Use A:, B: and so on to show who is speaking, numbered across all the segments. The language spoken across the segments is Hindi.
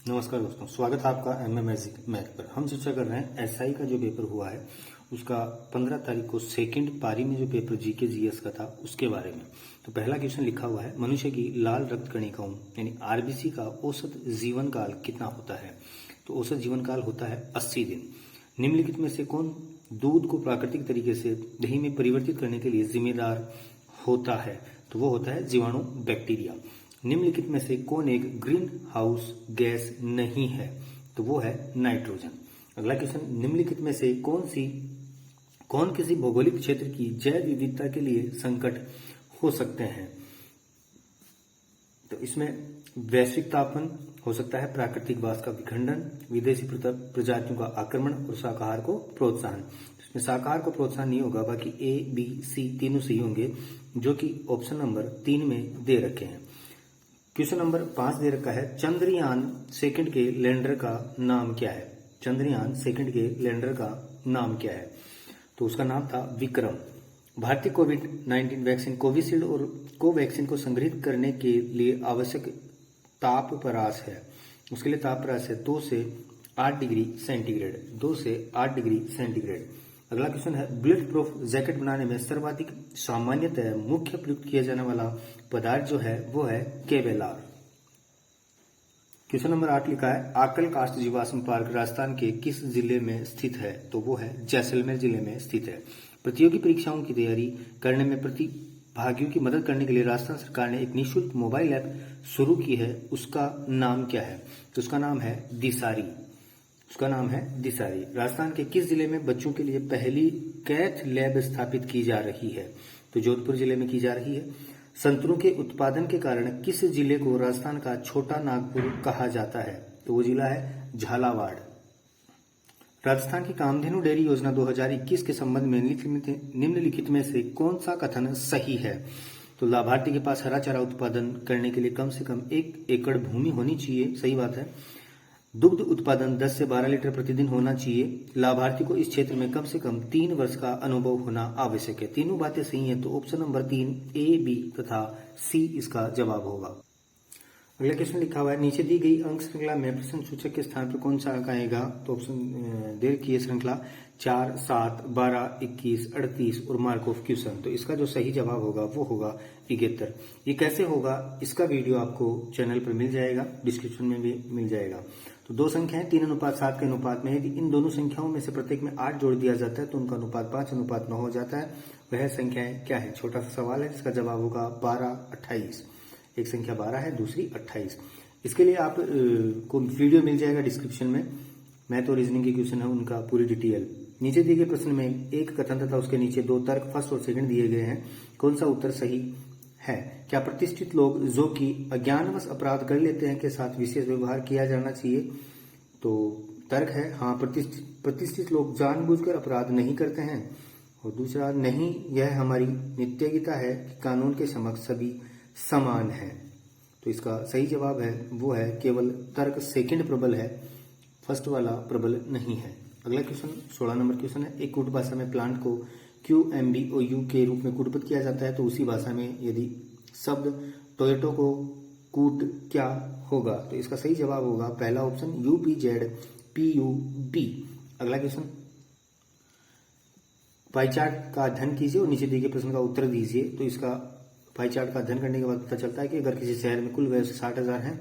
A: नमस्कार दोस्तों, स्वागत है आपका एमए मैजिक मैथ पर। हम चर्चा कर रहे हैं एसआई का जो पेपर हुआ है उसका 15 तारीख को सेकंड पारी में जो पेपर जीके जीएस का था उसके बारे में। तो पहला क्वेश्चन लिखा हुआ है, मनुष्य की लाल रक्त कणिकाओं यानी आरबीसी का औसत जीवन काल कितना होता है। तो औसत जीवन काल होता है 80 दिन। निम्नलिखित में से कौन दूध को प्राकृतिक तरीके से दही में परिवर्तित करने के लिए जिम्मेदार होता है। तो वो होता है जीवाणु बैक्टीरिया। निम्नलिखित में से कौन एक ग्रीन हाउस गैस नहीं है। तो वो है नाइट्रोजन। अगला क्वेश्चन, निम्नलिखित में से कौन किसी भौगोलिक क्षेत्र की जैव विविधता के लिए संकट हो सकते हैं। तो इसमें वैश्विक तापन हो सकता है, प्राकृतिक वास का विखंडन, विदेशी प्रजातियों का आक्रमण और शाकाहार को प्रोत्साहन। इसमें शाकाहार को प्रोत्साहन नहीं होगा, बाकी ए बी सी तीनों सही होंगे, जो कि ऑप्शन नंबर 3 में दे रखे हैं। क्वेश्चन नंबर 5 दे रखा है, चंद्रयान सेकंड के लैंडर का नाम क्या है। चंद्रयान सेकंड के लैंडर का नाम क्या है। तो उसका नाम था विक्रम। भारतीय कोविड-19 वैक्सीन कोविशील्ड और कोवैक्सीन को संग्रहित करने के लिए आवश्यक तापप्रकाश है। उसके लिए तापप्रकाश है 2 से 8 डिग्री सेंटीग्रेड। 2 से 8 डिग्री सेंटीग्रेड। अगला क्वेश्चन है, बुलेट प्रूफ जैकेट बनाने में सर्वाधिक सामान्यतः मुख्य प्रयुक्त किया जाने वाला पदार्थ जो है वो है केवेलार। क्वेश्चन नंबर 8 लिखा है, आकल कास्ट जीवाश्म पार्क राजस्थान के किस जिले में स्थित है। तो वो है जैसलमेर जिले में स्थित है। प्रतियोगी परीक्षाओं की तैयारी करने में प्रतिभागियों की मदद करने के लिए राजस्थान सरकार ने एक निःशुल्क मोबाइल ऐप शुरू की है। उसका नाम क्या है। तो उसका नाम है दिसारी। उसका नाम है दिसारी। राजस्थान के किस जिले में बच्चों के लिए पहली कैथ लैब स्थापित की जा रही है। तो जोधपुर जिले में की जा रही है। संतरों के उत्पादन के कारण किस जिले को राजस्थान का छोटा नागपुर कहा जाता है। तो वो जिला है झालावाड़। राजस्थान की कामधेनु डेयरी योजना 2021 के संबंध में निम्नलिखित में से कौन सा कथन सही है। तो लाभार्थी के पास हरा चारा उत्पादन करने के लिए कम से कम 1 एकड़ भूमि होनी चाहिए। सही बात है। दुग्ध उत्पादन 10 से 12 लीटर प्रतिदिन होना चाहिए। लाभार्थी को इस क्षेत्र में कम से कम 3 वर्ष का अनुभव होना आवश्यक है। तीनों बातें सही हैं, तो ऑप्शन नंबर 3 ए बी तथा सी इसका जवाब होगा। अगला क्वेश्चन लिखा हुआ है, नीचे दी गई अंक श्रृंखला में प्रश्न सूचक के स्थान पर कौन सा अंक आएगा। तो ऑप्शन दे रखी है श्रृंखला 4, 7, 12, 21, 38 और मार्क ऑफ क्वेश्चन। तो इसका जो सही जवाब होगा वो होगा 71। ये कैसे होगा, इसका वीडियो आपको चैनल पर मिल जाएगा, डिस्क्रिप्शन में भी मिल जाएगा। तो 2 संख्याएं 3:7 के अनुपात में, यदि इन दोनों संख्याओं में से प्रत्येक में 8 जोड़ दिया जाता है तो उनका अनुपात 5:9 हो जाता है। वह संख्याएं क्या है, छोटा सा सवाल है जिसका जवाब होगा 12, 28। एक संख्या 12 है, दूसरी 28। इसके लिए आप को वीडियो मिल जाएगा डिस्क्रिप्शन में। मैथ और रीजनिंग के क्वेश्चन है उनका पूरी डिटेल। नीचे दिए गए प्रश्न में एक कथन तथा उसके नीचे 2 तर्क फर्स्ट और सेकंड दिए गए हैं। कौन सा उत्तर सही है। क्या प्रतिष्ठित लोग जो कि अज्ञानवश अपराध कर लेते हैं के साथ विशेष व्यवहार किया जाना चाहिए। तो तर्क है हाँ, प्रतिष्ठित लोग जानबूझकर अपराध नहीं करते हैं। और दूसरा नहीं, यह हमारी नित्य गीता है कि कानून के समक्ष सभी समान है। तो इसका सही जवाब है वो है केवल तर्क सेकंड प्रबल है, फर्स्ट वाला प्रबल नहीं है। अगला क्वेश्चन 16 नंबर क्वेश्चन है, एक कूट भाषा में प्लांट को QMBOU के रूप में कूटबद्ध किया जाता है तो उसी भाषा में यदि शब्द टोयोटो को कूट क्या होगा। तो इसका सही जवाब होगा पहला ऑप्शन UPZPUB। अगला क्वेश्चन, पाई चार्ट का अध्ययन कीजिए और नीचे दिए गए प्रश्न का उत्तर दीजिए। तो इसका पाई चार्ट का अध्ययन करने के बाद पता चलता है कि अगर किसी शहर में कुल व्यय 60,000 है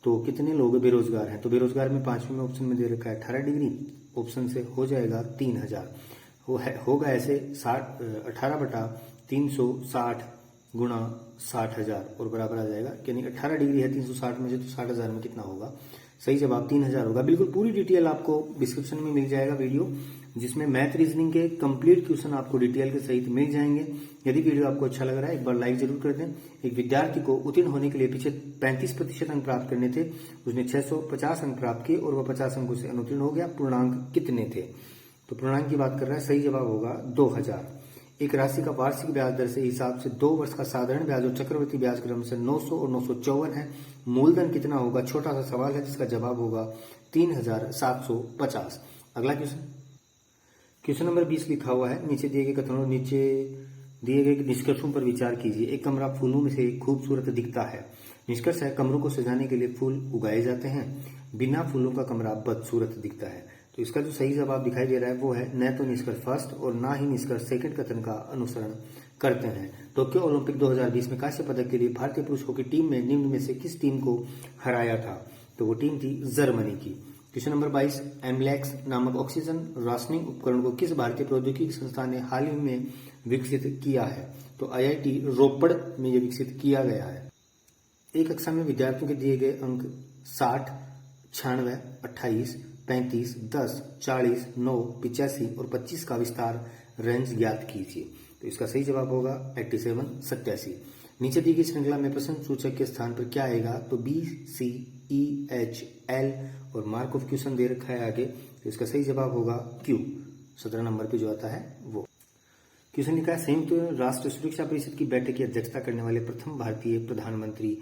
A: तो कितने लोग बेरोजगार हैं। तो बेरोजगार में 5वें में ऑप्शन में दे रखा है 18 डिग्री, ऑप्शन से हो जाएगा 3000। होगा ऐसे 18/360 गुणा 60,000 और बराबर आ जाएगा, यानी 18 डिग्री है 360 में से, तो 60,000 में कितना होगा। सही जवाब 3000 होगा। बिल्कुल पूरी डिटेल आपको डिस्क्रिप्शन में मिल जाएगा वीडियो, जिसमें मैथ रीजनिंग के कंप्लीट क्वेश्चन आपको डिटेल के सहित मिल जाएंगे। यदि वीडियो आपको अच्छा लग रहा है एक बार लाइक जरूर कर दें। एक विद्यार्थी को उत्तीर्ण होने के लिए पीछे 35% अंक प्राप्त करने थे, उसने 650 अंक प्राप्त किए और वह 50 अंकों से अनुत्तीर्ण हो गया। पूर्णांक कितने थे। तो पूर्णांक की बात कर रहा है, सही जवाब होगा 2000। एक राशि का वार्षिक ब्याज दर से हिसाब से 2 वर्ष का साधारण ब्याज और चक्रवृद्धि ब्याज क्रम से 900 और 954 है। मूलधन कितना होगा, छोटा सा सवाल है जिसका जवाब होगा 3750। अगला क्वेश्चन नंबर 20 लिखा हुआ है, नीचे दिए गए कथनों नीचे दिए गए निष्कर्षों पर विचार कीजिए। एक कमरा फूलों में से खूबसूरत दिखता है, निष्कर्ष है कमरों को सजाने के लिए फूल उगाए जाते हैं। बिना फूलों का कमरा बदसूरत दिखता है। तो इसका जो सही जवाब दिखाई दे रहा है वो है न तो निष्कर्ष फर्स्ट और ना ही निष्कर्ष सेकंड कथन का अनुसरण करते हैं। टोक्यो ओलंपिक 2020 में कांस्य पदक के लिए भारतीय पुरुष हॉकी टीम में निम्न में से किस टीम को हराया था? तो वो टीम थी जर्मनी की। क्वेश्चन नंबर 22, एमलैक्स नामक ऑक्सीजन राशनिंग उपकरण को किस भारतीय प्रौद्योगिकी संस्थान ने हाल ही में विकसित किया है? तो आईआईटी रोपड़ में यह विकसित किया गया है। एक कक्षा में विद्यार्थियों के दिए गए अंक 60, 96, 28, 35, 10, 40, 9, 85 और 25 का विस्तार रेंज ज्ञात कीजिए। तो इसका सही जवाब होगा 87, 87। नीचे दी गई श्रृंखला में प्रश्न सूचक के स्थान पर क्या आएगा? तो बी, सी, ई, एच, एल और मार्क ऑफ क्वेश्चन दे रखा है आगे। तो इसका सही जवाब होगा क्यू, 17 नंबर पे जो आता है वो। क्वेश्चन लिखा है संयुक्त राष्ट्र सुरक्षा परिषद की बैठक की अध्यक्षता करने वाले प्रथम भारतीय प्रधानमंत्री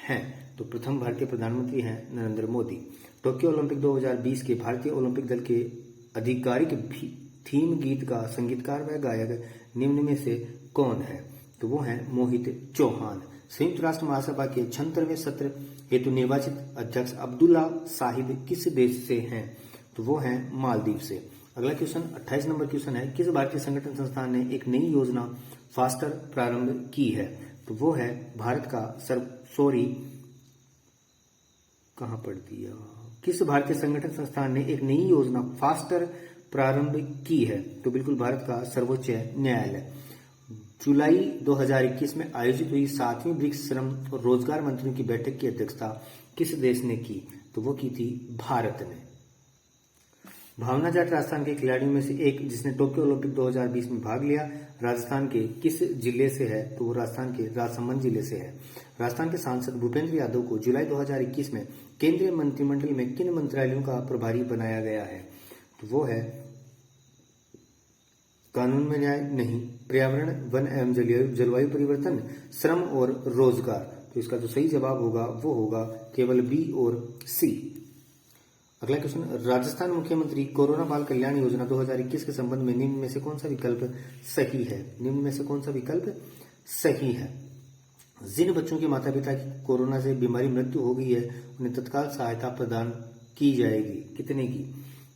A: हैं। तो प्रथम भारतीय प्रधानमंत्री हैं नरेंद्र मोदी। टोक्यो ओलंपिक 2020 के भारतीय ओलंपिक दल के आधिकारिक थीम गीत का संगीतकार व गायक निम्न में से कौन है? तो वो है मोहित चौहान। संयुक्त राष्ट्र महासभा के 76वें सत्र हेतु निर्वाचित अध्यक्ष अब्दुल्ला साहिद किस देश से हैं? तो वो हैं मालदीव से। अगला क्वेश्चन 28 नंबर क्वेश्चन है किस भारतीय संगठन संस्थान ने एक नई योजना फास्टर प्रारंभ की है? तो वो है भारत का कहां पढ़ दिया? किस भारतीय संगठन संस्थान ने एक नई योजना फास्टर प्रारंभ की है? तो बिल्कुल भारत का सर्वोच्च न्यायालय। जुलाई 2021 में आयोजित हुई 7वीं ब्रिक्स श्रम और रोजगार मंत्रियों की बैठक की अध्यक्षता किस देश ने की? तो वो की थी भारत ने। भावना जाट राजस्थान के खिलाड़ियों में से एक जिसने टोक्यो ओलंपिक 2020 में भाग लिया राजस्थान के किस जिले से है? तो वो राजस्थान के राजसमंद जिले से है। राजस्थान के सांसद भूपेंद्र यादव को जुलाई 2021 में केंद्रीय मंत्रिमंडल में किन मंत्रालयों का प्रभारी बनाया गया है? तो वो है कानून में न्याय नहीं, पर्यावरण, वन एवं जलवायु परिवर्तन, श्रम और रोजगार। तो इसका जो सही जवाब होगा वो होगा केवल बी और सी। अगला क्वेश्चन राजस्थान मुख्यमंत्री कोरोना बाल कल्याण योजना 2021 के संबंध में निम्न में से कौन सा विकल्प सही है? निम्न में से कौन सा विकल्प सही है? जिन बच्चों के माता पिता की कोरोना से बीमारी मृत्यु हो गई है उन्हें तत्काल सहायता प्रदान की जाएगी। कितने की?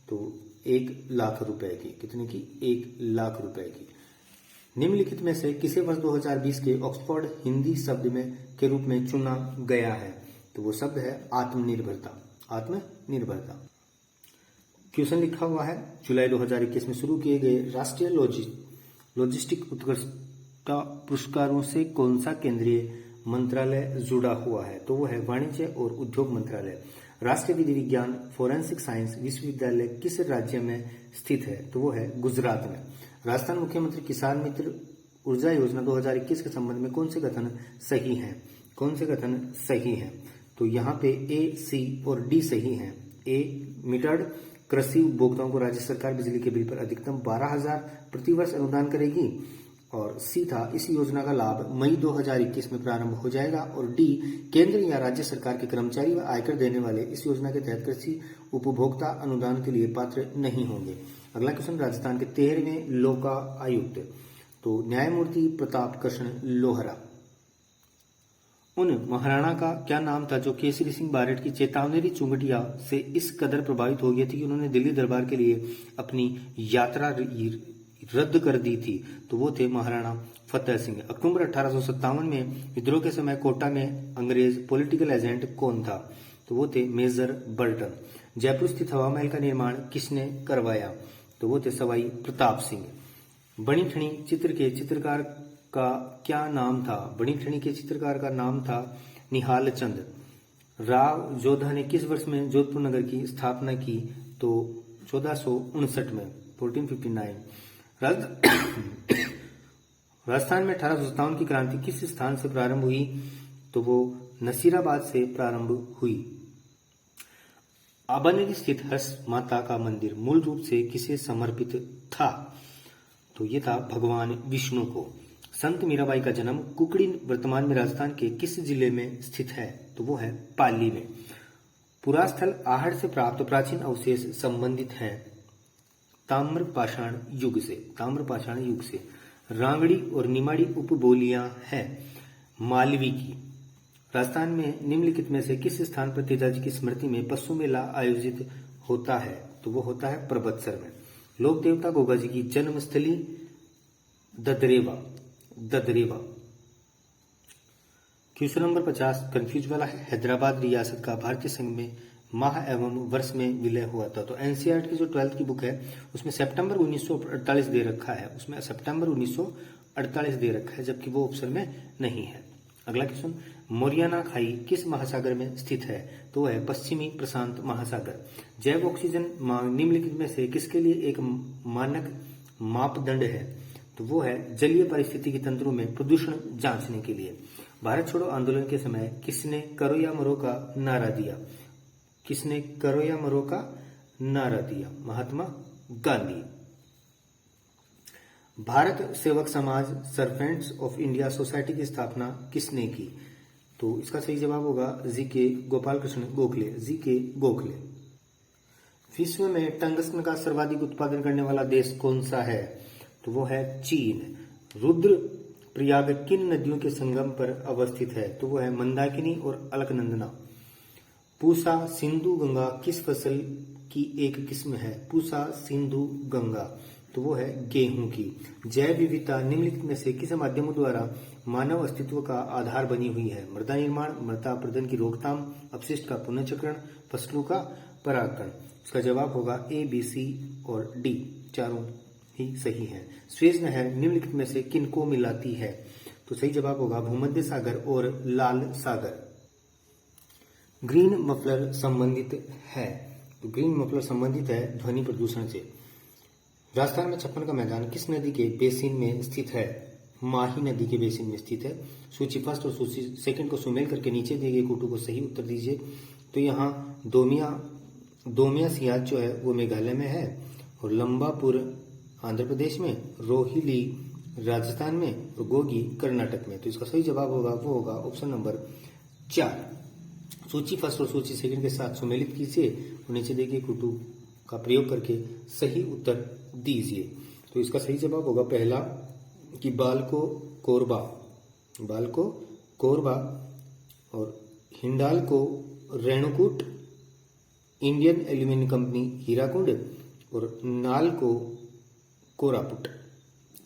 A: तो 1 लाख रुपए की। कितने की? 1 लाख रुपए की। निम्नलिखित में से किसे वर्ष 2020 के ऑक्सफोर्ड हिंदी शब्द में के रूप में चुना गया है? तो वो शब्द है आत्मनिर्भरता। आत्मनिर्भरता। क्वेश्चन लिखा हुआ है जुलाई 2021 में शुरू किए गए राष्ट्रीय लॉजिस्टिक उत्कृष्टता पुरस्कारों से कौन सा केंद्रीय मंत्रालय जुड़ा हुआ है? तो वो है वाणिज्य और उद्योग मंत्रालय। राष्ट्रीय विधि विज्ञान फोरेंसिक साइंस विश्वविद्यालय किस राज्य में स्थित है? तो वो है गुजरात में। राजस्थान मुख्यमंत्री किसान मित्र ऊर्जा योजना 2021 के संबंध में कौन से कथन सही हैं? कौन से कथन सही हैं? तो यहाँ पे ए, सी और डी सही हैं। ए, मीटर्ड कृषि उपभोक्ताओं को राज्य सरकार बिजली के बिल पर अधिकतम 12,000 प्रति वर्ष अनुदान करेगी। और सी था इस योजना का लाभ मई 2021 में प्रारंभ हो जाएगा। और डी, केंद्र या राज्य सरकार के कर्मचारी व आयकर देने वाले इस योजना के तहत कृषि उपभोक्ता अनुदान के लिए पात्र नहीं होंगे। अगला क्वेश्चन राजस्थान के 13वें लोका आयुक्त तो न्यायमूर्ति प्रताप कृष्ण लोहरा। उन महाराणा का क्या नाम था जो केसरी सिंह बारेट की चेतावनी चुंगटिया से इस कदर प्रभावित हो गए थे कि उन्होंने दिल्ली दरबार के लिए अपनी यात्रा रद्द कर दी थी? तो वो थे महाराणा फतेह सिंह। अक्टूबर 1857 में विद्रोह के समय कोटा में अंग्रेज पॉलिटिकल एजेंट कौन था? तो वो थे मेजर बर्टन। जयपुर स्थित हवा महल का निर्माण किसने करवाया? तो वो थे सवाई प्रताप सिंह। बणिठणी चित्र के चित्रकार का क्या नाम था? बणिठणी के चित्रकार का नाम था निहाल चंद। राव जोधा ने किस वर्ष में जोधपुर नगर की स्थापना की? तो 1459 में, 1459। राजस्थान में 1857 की क्रांति किस स्थान से प्रारंभ हुई? तो वो नसीराबाद से प्रारंभ हुई। आबनेरी स्थित हर्ष माता का मंदिर मूल रूप से किसे समर्पित था? तो ये था भगवान विष्णु को। संत मीराबाई का जन्म कुकड़ी वर्तमान में राजस्थान के किस जिले में स्थित है? तो वो है पाली में। पुरास्थल आहड़ से प्राप्त प्राचीन अवशेष संबंधित हैं ताम्रपाषाण युग से। ताम्रपाषाण युग से। रांगड़ी और निमाड़ी उपबोलियां हैं मालवी की। राजस्थान में निम्नलिखित में से किस स्थान पर तेजाजी की स्मृति में पशु मेला आयोजित होता है? तो वो होता है परबतसर में। लोक देवता गोगा जी की जन्मस्थली ददरेवा। क्वेश्चन नंबर 50 कंफ्यूज वाला है। हैदराबाद रियासत का भारतीय संघ में माह एवं वर्ष में विलय हुआ था। तो एनसीईआरटी की जो 12th की बुक है उसमें सितंबर 1948 दे रखा है, उसमें सितंबर 1948 दे रखा है, जबकि वो ऑप्शन में नहीं है। अगला क्वेश्चन, मोरियाना खाई किस महासागर में स्थित है? तो वह है पश्चिमी प्रशांत महासागर। जैव ऑक्सीजन मांग निम्नलिखित में से किसके लिए एक मानक मापदंड है? तो वो है जलीय पारिस्थितिकी तंत्रों में प्रदूषण जांचने के लिए। भारत छोड़ो आंदोलन के समय किसने करो या मरो का नारा दिया? किसने करो या मरो का नारा दिया? महात्मा गांधी। भारत सेवक समाज सर्वेंट्स ऑफ इंडिया सोसाइटी की स्थापना किसने की? तो इसका सही जवाब होगा जी.के. गोपाल कृष्ण गोखले, जी.के. गोखले। विश्व में टंगस्टन का सर्वाधिक उत्पादन करने वाला देश कौन सा है? तो वो है चीन। रुद्र प्रयाग किन नदियों के संगम पर अवस्थित है? तो वो है मंदाकिनी और अलकनंदना। पूसा सिंधु गंगा किस फसल की एक किस्म है? पूसा सिंधु गंगा, तो वो है गेहूं की। जैव विविधता निम्नलिखित में से किस माध्यमों द्वारा मानव अस्तित्व का आधार बनी हुई है? मृदा निर्माण, मृदा अपरदन की रोकथाम, अपशिष्ट का पुनर्चक्रण, फसलों का परागण। इसका जवाब होगा ए, बी, सी और डी, चारों ही सही है। स्वेज नहर निम्नलिखित में से किन को मिलाती है? तो सही जवाब होगा भूमध्य सागर और लाल सागर। ग्रीन मफलर संबंधित है? तो ग्रीन मफलर संबंधित है ध्वनि प्रदूषण से। राजस्थान में छप्पन का मैदान किस नदी के बेसिन में स्थित है? माही नदी के बेसिन में स्थित है। सूची फर्स्ट और सूची सेकंड को सुमेल करके नीचे दिए गए कोटू को सही उत्तर दीजिए। तो यहाँ दोमिया सियाच जो है वो मेघालय में है, और लंबापुर आंध्र प्रदेश में, रोहिली राजस्थान में और गोगी कर्नाटक में। तो इसका सही जवाब होगा वो होगा ऑप्शन नंबर 4। सूची फर्स्ट और सूची सेकंड के साथ सुमेलित कीजिए और नीचे देखिए कुटू का प्रयोग करके सही उत्तर दीजिए। तो इसका सही जवाब होगा पहला कि बाल को कोरबा और हिंडाल को Renukoot, Indian aluminium company Hirakud और नाल को कोरापुट।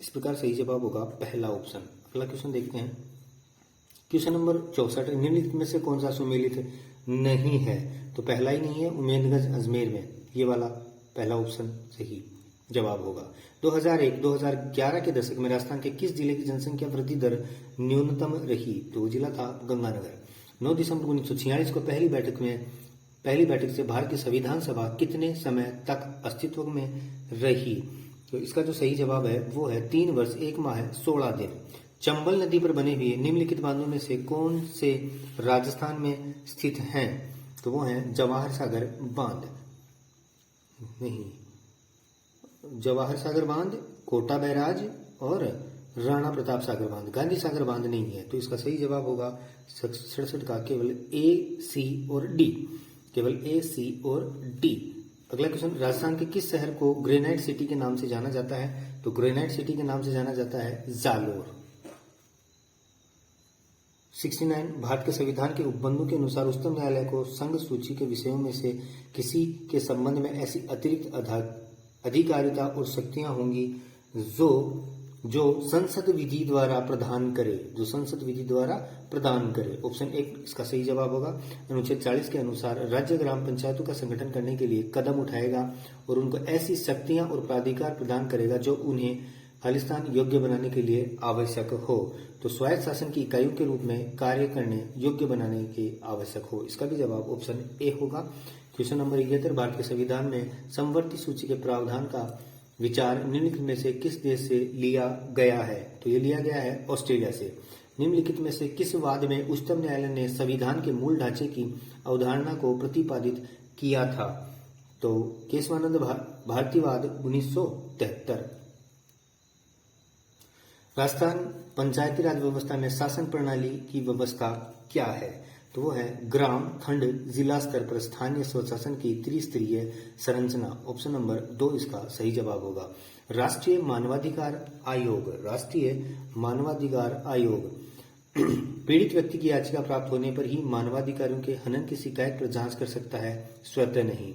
A: इस प्रकार सही जवाब होगा पहला ऑप्शन। अगला क्वेश्चन देखते हैं। क्वेश्चन नंबर 64, निम्नलिखित में से कौन सा सुमेलित नहीं है? तो पहला ही नहीं है, उमेदगंज अजमेर में, ये वाला पहला ऑप्शन सही जवाब होगा। 2001-2011 के दशक में राजस्थान के किस जिले की जनसंख्या वृद्धि दर न्यूनतम रही? तो वो जिला था गंगानगर। 9 दिसंबर 1946 को पहली बैठक से भारत की संविधान सभा कितने समय तक अस्तित्व में रही? तो इसका जो सही जवाब है वो है 3 वर्ष 1 माह 16 दिन। चंबल नदी पर बने हुए निम्नलिखित बांधों में से कौन से राजस्थान में स्थित हैं? तो वो हैं जवाहर सागर बांध, नहीं, जवाहर सागर बांध, कोटा बैराज और राणा प्रताप सागर बांध। गांधी सागर बांध नहीं है। तो इसका सही जवाब होगा 67 का केवल ए, सी और डी, केवल ए, सी और डी। अगला क्वेश्चन, राजस्थान के किस शहर को ग्रेनाइट सिटी के नाम से जाना जाता है? तो ग्रेनाइट सिटी के नाम से जाना जाता है जालोर। 69, भारत के संविधान के उपबंधों के अनुसार उच्चतम न्यायालय को संघ सूची के विषयों में से किसी के संबंध में ऐसी अतिरिक्त अधिकारिता और शक्तियां होंगी जो संसद विधि द्वारा प्रदान करे। ऑप्शन 1 इसका सही जवाब होगा। अनुच्छेद 40 के अनुसार राज्य ग्राम पंचायतों का संगठन करने के लिए कदम उठाएगा और उनको ऐसी शक्तियां और प्राधिकार प्रदान करेगा जो उन्हें खालिस्तान योग्य बनाने के लिए आवश्यक हो। तो स्वायत्त शासन की इकाइयों के रूप में कार्य करने योग्य बनाने के आवश्यक हो। इसका भी जवाब ऑप्शन ए होगा। क्वेश्चन नंबर 71, भारत के संविधान में समवर्ती सूची के प्रावधान का विचार निम्नलिखित में से किस देश से लिया गया है? तो ये लिया गया है ऑस्ट्रेलिया से। निम्नलिखित में से किस वाद में उच्चतम न्यायालय ने संविधान के मूल ढांचे की अवधारणा को प्रतिपादित किया था? तो केशवानंद भारतीवाद 1973। राजस्थान पंचायती राज व्यवस्था में शासन प्रणाली की व्यवस्था क्या है? तो वो है ग्राम, खंड, जिला स्तर पर स्थानीय स्वशासन की त्रिस्तरीय संरचना। ऑप्शन नंबर 2 इसका सही जवाब होगा। राष्ट्रीय मानवाधिकार आयोग पीड़ित व्यक्ति की याचिका प्राप्त होने पर ही मानवाधिकारियों के हनन की शिकायत पर जांच कर सकता है, स्वतः नहीं।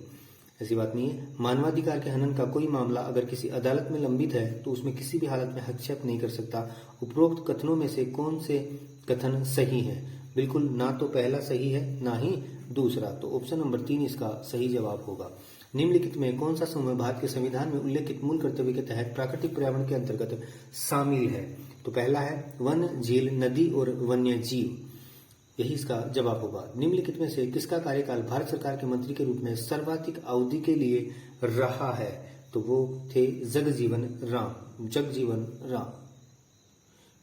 A: ऐसी बात नहीं है। मानवाधिकार के हनन का कोई मामला अगर किसी अदालत में लंबित है तो उसमें किसी भी हालत में हस्तक्षेप नहीं कर सकता। उपरोक्त कथनों में से कौन से कथन सही है? बिल्कुल ना तो पहला सही है ना ही दूसरा, तो ऑप्शन नंबर 3 इसका सही जवाब होगा। निम्नलिखित में कौन सा समूह भारत के संविधान में उल्लेखित मूल कर्तव्य के तहत प्राकृतिक पर्यावरण के अंतर्गत शामिल है? तो पहला है वन, झील, नदी और वन्य जीव, यही इसका जवाब होगा। निम्नलिखित में से किसका कार्यकाल भारत सरकार के मंत्री के रूप में सर्वाधिक अवधि के लिए रहा है? तो वो थे जगजीवन राम।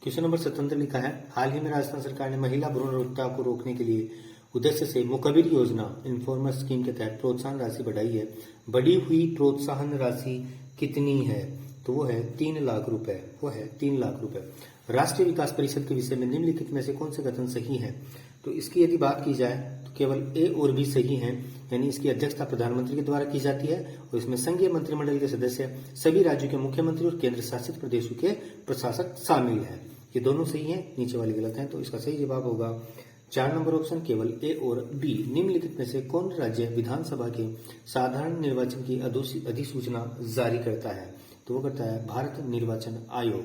A: क्वेश्चन नंबर 77 लिखा है, हाल ही में राजस्थान सरकार ने महिला भ्रूण हत्या को रोकने के लिए उद्देश्य से मुखबिर योजना इन्फॉर्मर स्कीम के तहत प्रोत्साहन राशि बढ़ाई है। बढ़ी हुई प्रोत्साहन राशि कितनी है? तो वो है 3 लाख रुपए। राष्ट्रीय विकास परिषद के विषय में निम्नलिखित में से कौन से कथन सही है? तो इसकी यदि बात की जाए तो केवल ए और बी सही है, यानी इसकी अध्यक्षता प्रधानमंत्री के द्वारा की जाती है और इसमें संघीय मंत्रिमंडल के सदस्य, सभी राज्यों के मुख्यमंत्री और केंद्र शासित प्रदेशों के प्रशासक शामिल हैं। ये दोनों सही हैं, नीचे वाली गलत है, तो इसका सही जवाब होगा 4 नंबर ऑप्शन, केवल ए और बी। निम्नलिखित में से कौन राज्य विधानसभा के साधारण निर्वाचन की अधिसूचना जारी करता है? तो वो करता है भारत निर्वाचन आयोग।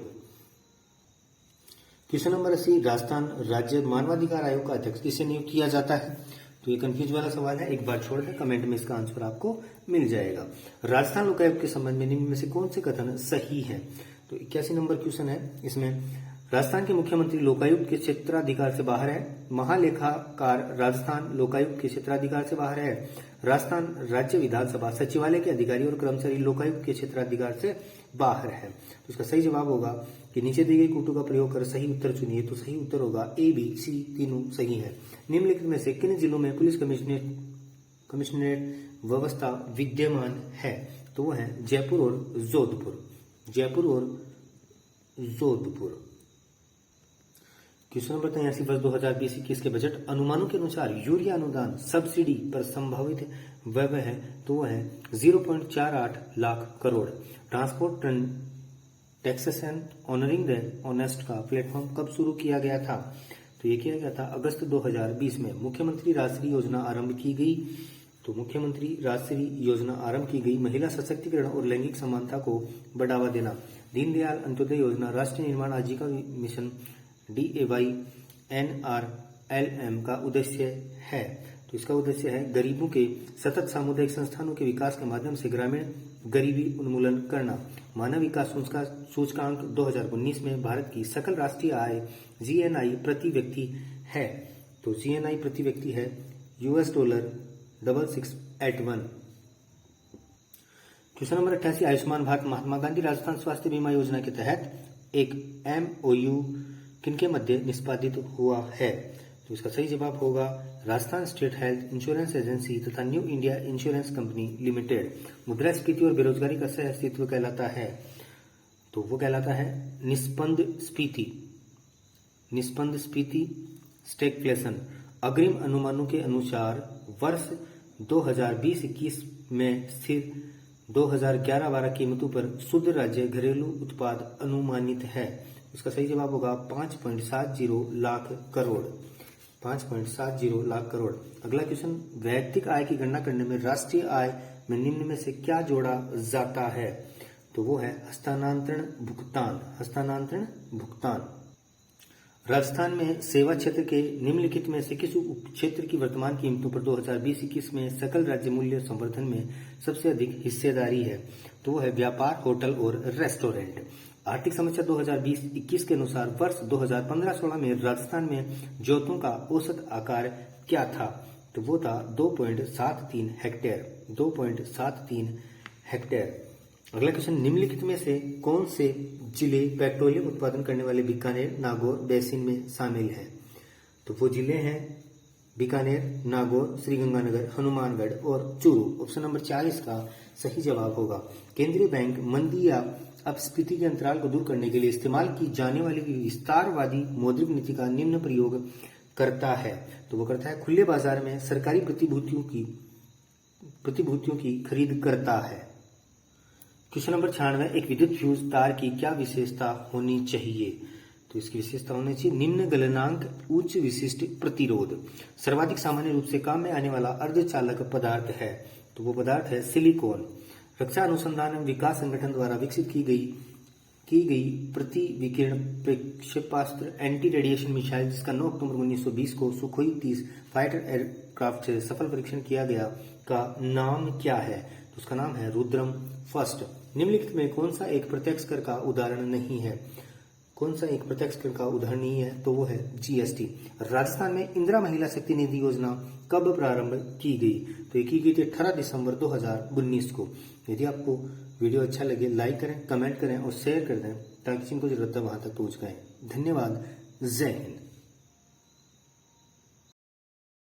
A: क्वेश्चन नंबर 80, राजस्थान राज्य मानवाधिकार आयोग का अध्यक्ष किसे नियुक्त किया जाता है? तो ये कंफ्यूज वाला सवाल है, एक बार छोड़ दें, कमेंट में इसका आंसर आपको मिल जाएगा। राजस्थान लोकायुक्त के संबंध में निम्न में से कौन से कथन सही है? तो 81 नंबर क्वेश्चन है। इसमें राजस्थान के मुख्यमंत्री लोकायुक्त के क्षेत्राधिकार से बाहर है। महालेखाकार राजस्थान लोकायुक्त के क्षेत्राधिकार से बाहर है। राजस्थान राज्य विधानसभा सचिवालय के अधिकारी और कर्मचारी लोकायुक्त के क्षेत्राधिकार से बाहर है। तो इसका सही जवाब होगा कि नीचे दी गई कूटों का प्रयोग कर सही उत्तर चुनिए। तो सही उत्तर होगा ए, बी, सी, तीनों सही है। निम्नलिखित में से किन जिलों में पुलिस कमिश्नरेट व्यवस्था विद्यमान है? तो वो है जयपुर और जोधपुर। क्वेश्चन नंबर 83, वर्ष 2020-21 के बजट अनुमानों के अनुसार यूरिया अनुदान सब्सिडी पर संभावित व्यय है, तो वह है 0.48 lakh crore. Transport taxation honouring the honest का प्लेटफॉर्म कब शुरू किया गया था? तो ये किया गया था अगस्त 2020 में। मुख्यमंत्री राजश्री योजना आरंभ की गई। तो मुख्यमंत्री राजश्री योजना आरंभ की गई। महिला सशक्तिकरण और लैंगिक समानता को बढ़ावा देना। दीनदयाल अंत्योदय योजना राष्ट्रीय निर्माण आजीविका मिशन DAY-NRLM का उद्देश्य है। तो इसका उद्देश्य है गरीबों के सतत सामुदायिक संस्थानों के विकास के माध्यम से ग्रामीण गरीबी उन्मूलन करना। मानव विकास सूचकांक 2019 में भारत की सकल राष्ट्रीय आय GNI प्रति व्यक्ति है। तो GNI प्रति व्यक्ति है $6681। क्वेश्चन नंबर 88, आयुष्मान भारत महात्मा गांधी राजस्थान स्वास्थ्य बीमा योजना के तहत एक MOU किनके मध्य निष्पादित हुआ है? तो इसका सही जवाब होगा Rajasthan state health insurance agency तथा new India insurance company limited. मुद्रास्फीति और बेरोजगारी का सह अस्तित्व कहलाता है, तो वो कहलाता है निष्पन्द स्फीति स्टैगफ्लेशन। अग्रिम अनुमानों के अनुसार वर्ष 2020-21 में स्थिर 2011-12 कीमतों पर शुद्ध राज्य घरेलू उत्पाद अनुमानित है। इसका सही जवाब होगा 5.70 लाख करोड़। 5.70 लाख करोड़। अगला क्वेश्चन, वैयक्तिक आय की गणना करने में राष्ट्रीय आय में निम्न में से क्या जोड़ा जाता है? तो वो है हस्तांतरण भुगतान। राजस्थान में सेवा क्षेत्र के निम्नलिखित में से किस उप क्षेत्र की वर्तमान कीमतों पर 2020-21 में सकल राज्य मूल्य संवर्धन में सबसे अधिक हिस्सेदारी है? तो वो है व्यापार, होटल और रेस्टोरेंट। आर्थिक समीक्षा 2020-21 के अनुसार वर्ष 2015-16 में राजस्थान में जोतों का औसत आकार क्या था? तो वो था 2.73 हेक्टेयर। अगला क्वेश्चन, निम्नलिखित में से कौन से जिले पेट्रोलियम उत्पादन करने वाले बीकानेर नागौर बेसिन में शामिल हैं? तो वो जिले हैं बीकानेर, नागौर, श्रीगंगानगर, हनुमानगढ़ और चूरू। ऑप्शन नंबर 40 का सही जवाब होगा। केंद्रीय बैंक मंदी या अपस्फीति के अंतराल को दूर करने के लिए इस्तेमाल की जाने वाली विस्तारवादी मौद्रिक नीति का निम्न प्रयोग करता है? तो वो करता है खुले बाजार में सरकारी प्रतिभूतियों की खरीद करता है। क्वेश्चन नंबर 96, एक विद्युत फ्यूज तार की क्या विशेषता होनी चाहिए? तो इसकी विशेषता होनी चाहिए निम्न गलनांक उच्च विशिष्ट प्रतिरोध। सर्वाधिक सामान्य रूप से काम में आने वाला अर्धचालक पदार्थ है, तो वो पदार्थ है सिलिकॉन। रक्षा अनुसंधान एवं विकास संगठन द्वारा विकसित की गई प्रति विकिरण प्रक्षेपास्त्र एंटी रेडिएशन मिसाइल, जिसका 9 अक्टूबर 1920 को सुखोई 30 फाइटर एयरक्राफ्ट से सफल परीक्षण किया गया, का नाम क्या है? तो उसका नाम है रुद्रम फर्स्ट। निम्नलिखित में कौन सा एक प्रत्यक्ष कर का उदाहरण नहीं है? कौन सा एक प्रत्यक्ष कर का उदाहरण नहीं है? तो वो है जीएसटी। राजस्थान में इंदिरा महिला शक्ति निधि योजना कब प्रारंभ की गई? तो ये की गई थी 18 दिसंबर 2019 को। यदि आपको वीडियो अच्छा लगे लाइक करें, कमेंट करें और शेयर कर दें ताकि जिनको जरूरत है वहां तक पहुंच गए। धन्यवाद। जय हिंद।